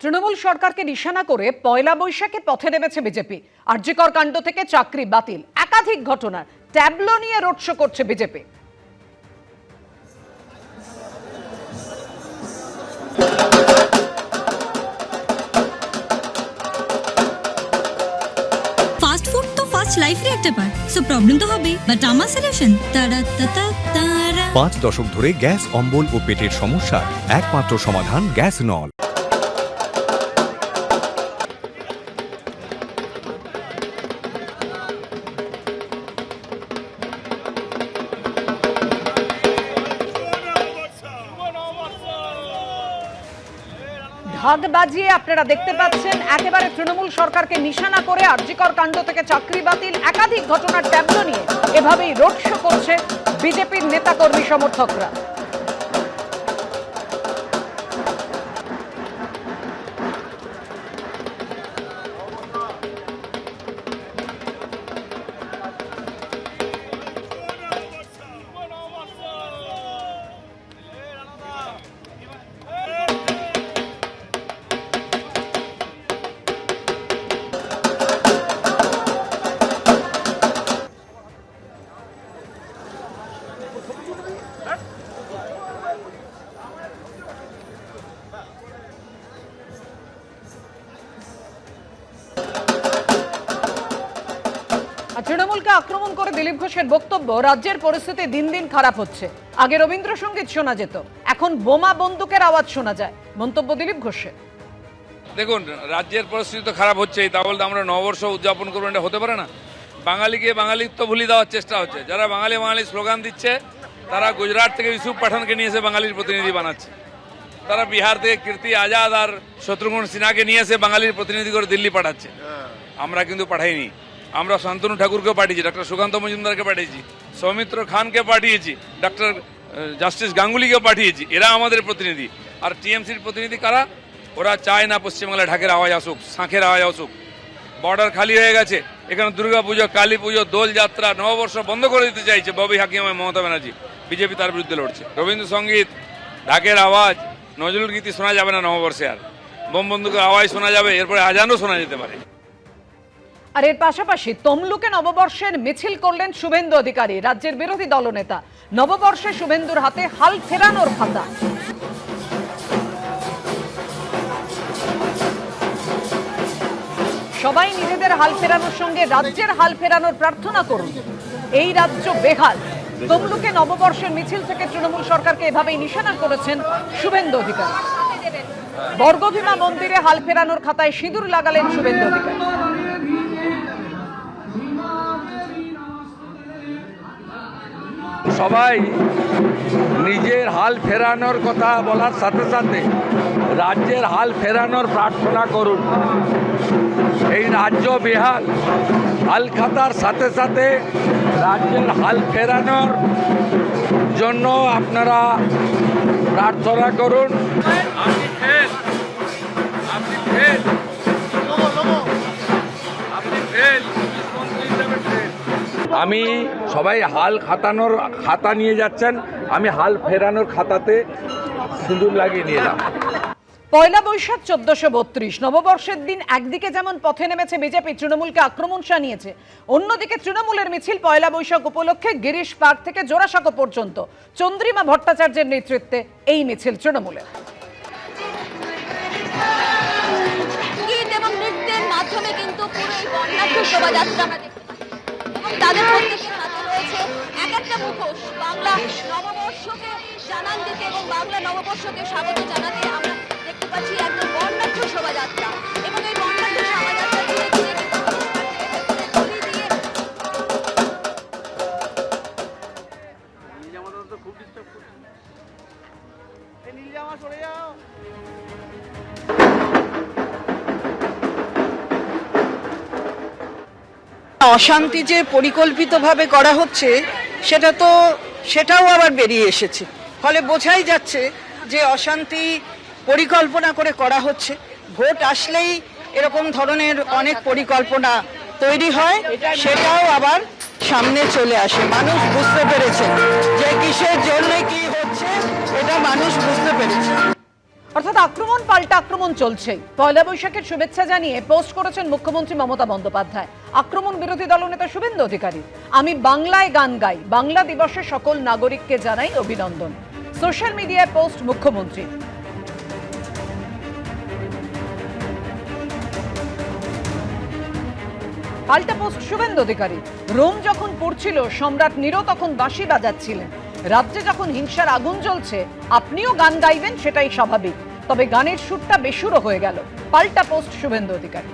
তৃণমূল সরকারকে নিশানা করে পয়লা বৈশাখে পথে নেমেছে বিজেপি। আরজিকর কাণ্ড থেকে চাকরি বাতিল, একাধিক ঘটনা, ট্যাবলো নিয়ে রোড শো করছে বিজেপি। ফাস্ট ফুড তো ফাস্ট লাইফের একটা পার্ট, সো প্রবলেম তো হবে, বাট আমার সলিউশন তারা। 5 দশক ধরে গ্যাস, অম্বল ও পেটের সমস্যার একমাত্র সমাধান গ্যাস নল। ঢাক বাজিয়ে আপনারা দেখতে পাচ্ছেন একেবারে তৃণমূল সরকারকে নিশানা করে আরজিকর কাণ্ড থেকে চাকরি বাতিল, একাধিক ঘটনার ট্যাবলো নিয়ে এভাবেই রোড শো করছে বিজেপির নেতাকর্মী সমর্থকরা। তৃণমূলকে আক্রমণ করে দিলীপ ঘোষের বক্তব্য, রাজ্যের পরিস্থিতি দিন দিন খারাপ হচ্ছে। আগে রবীন্দ্রসঙ্গীত শোনা যেত, এখন বোমা বন্দুকের আওয়াজ শোনা যায়, মন্তব্য দিলীপ ঘোষের। দেখুন, রাজ্যের পরিস্থিতি তো খারাপ হচ্ছে, তা বলতে আমরা নববর্ষ উদযাপন করবো, এটা হতে পারে না। বাঙালিকে বাঙালিত্ব ভুলিয়ে দেওয়ার চেষ্টা হচ্ছে। যারা বাঙালি বাঙালি স্লোগান দিচ্ছে, তারা গুজরাট থেকে ইউসুফ পাঠানকে নিয়ে এসে বাঙালির প্রতিনিধি বানাচ্ছে। তারা বিহার থেকে কীর্তি আজাদ আর শত্রুঘ্ন সিনহাকে নিয়ে এসে বাঙালির প্রতিনিধি করে দিল্লি পাঠাচ্ছে। আমরা কিন্তু পাঠাইনি। আমরা শান্তনু ঠাকুরকে পাঠিয়েছি, ডক্টর সুকান্ত মজুমদারকে পাঠিয়েছি, সৌমিত্র খানকে পাঠিয়েছি, ডক্টর জাস্টিস গাঙ্গুলিকে পাঠিয়েছি। এরা আমাদের প্রতিনিধি। আর টিএমসির প্রতিনিধি কারা? ওরা চায় না পশ্চিমবাংলায় ঢাকের আওয়াজ আসুক, শাঁখের আওয়াজ আসুক। বর্ডার খালি হয়ে গেছে, এখানে দুর্গা পুজো, কালী পুজো, দোলযাত্রা, নববর্ষ বন্ধ করে দিতে চাইছে ববি হাকিম, মমতা ব্যানার্জি। বিজেপি তার বিরুদ্ধে লড়ছে। রবীন্দ্রসঙ্গীত, ঢাকের আওয়াজ, নজরুল গীতি শোনা যাবে না নববর্ষে। আর বোম বন্দুকের আওয়াজ শোনা যাবে, এরপরে আজানও শোনা যেতে পারে। আর এর পাশাপাশি তমলুকে নববর্ষের মিছিল করলেন শুভেন্দু অধিকারী, রাজ্যের বিরোধী দলনেতা। নববর্ষে শুভেন্দুর হাতে হাল ফেরানোর খাতা। সবাই নিজেদের হাল ফেরানোর সঙ্গে রাজ্যের হাল ফেরানোর প্রার্থনা করুন। এই রাজ্য বেহাল। তমলুকে নববর্ষের মিছিল থেকে তৃণমূল সরকারকে এভাবেই নিশানা করেছেন শুভেন্দু অধিকারী। বর্গভীমা মন্দিরে হাল ফেরানোর খাতায় সিঁদুর লাগালেন শুভেন্দু অধিকারী। সবাই নিজের হাল ফেরানোর কথা বলার সাথে সাথে রাজ্যের হাল ফেরানোর প্রার্থনা করুন। এই রাজ্য বেহাল, হাল খাতার সাথে সাথে রাজ্যের হাল ফেরানোর জন্য আপনারা প্রার্থনা করুন। আমি সবাই হাল খাতানোর খাতা নিয়ে যাচ্ছেন, আমি হাল ফেরানোর খাতাতে সিঁদুর লাগিয়ে নিয়ে এলাম। পয়লা বৈশাখ 1432, নববর্ষের দিন একদিকে যেমন পথে নেমেছে বিজেপি, তৃণমূলকে আক্রমণ শানিয়েছে, অন্যদিকে তৃণমূলের মিছিল পয়লা বৈশাখ উপলক্ষে গিরিশ পার্ক থেকে জোড়াসাঁকো পর্যন্ত। চন্দ্রিমা ভট্টাচার্যের নেতৃত্বে এই মিছিল তৃণমূলের। নৃত্যের মাধ্যমে কিন্তু পুরো এই বর্ণাঢ্য শোভাযাত্রা আমরা দেখতে পাচ্ছি, এবং তাদের প্রত্যেকের হাতে রয়েছে এক একটা মুখোশ বাংলা নববর্ষকে জানান দিতে এবং বাংলা নববর্ষকে স্বাগত জানাতে। আমরা দেখতে পাচ্ছি একদম বর্ণাঢ্য শোভাযাত্রা, এবং এই বর্ণাঢ্য শোভাযাত্রা ধীরে ধীরে অশান্তি যে পরিকল্পিতভাবে করা হচ্ছে সেটাও আবার বেরিয়ে এসেছে। ফলে বোঝাই যাচ্ছে যে অশান্তি পরিকল্পনা করে করা হচ্ছে। ভোট আসলেই এরকম ধরনের অনেক পরিকল্পনা তৈরি হয়, সেটাও আবার সামনে চলে আসে। মানুষ বুঝতে পেরেছে যে কিসের জন্য কি হচ্ছে, এটা মানুষ বুঝতে পেরেছে। অর্থাৎ আক্রমণ পাল্টা আক্রমণ চলছেই। পয়লা বৈশাখের শুভেচ্ছা জানিয়ে পোস্ট করেছেন মুখ্যমন্ত্রী মমতা বন্দ্যোপাধ্যায়। আক্রমণ বিরোধী দলনেতা শুভেন্দু অধিকারী, আমি বাংলায় গান গাই, বাংলা দিবসে সকল নাগরিককে জানাই অভিনন্দন। সোশ্যাল মিডিয়ায় পোস্ট মুখ্যমন্ত্রী। পাল্টা পোস্ট শুভেন্দু অধিকারী, রোম যখন পড়ছিল সম্রাট নিরো তখন বাঁশি বাজাচ্ছিলেন, রাজ্যে যখন হিংসার আগুন জ্বলছে আপনিও গান গাইবেন, সেটাই স্বাভাবিক, তবে গানের সুরটা বেসুরো হয়ে গেল। পাল্টা পোস্ট শুভেন্দু অধিকারী।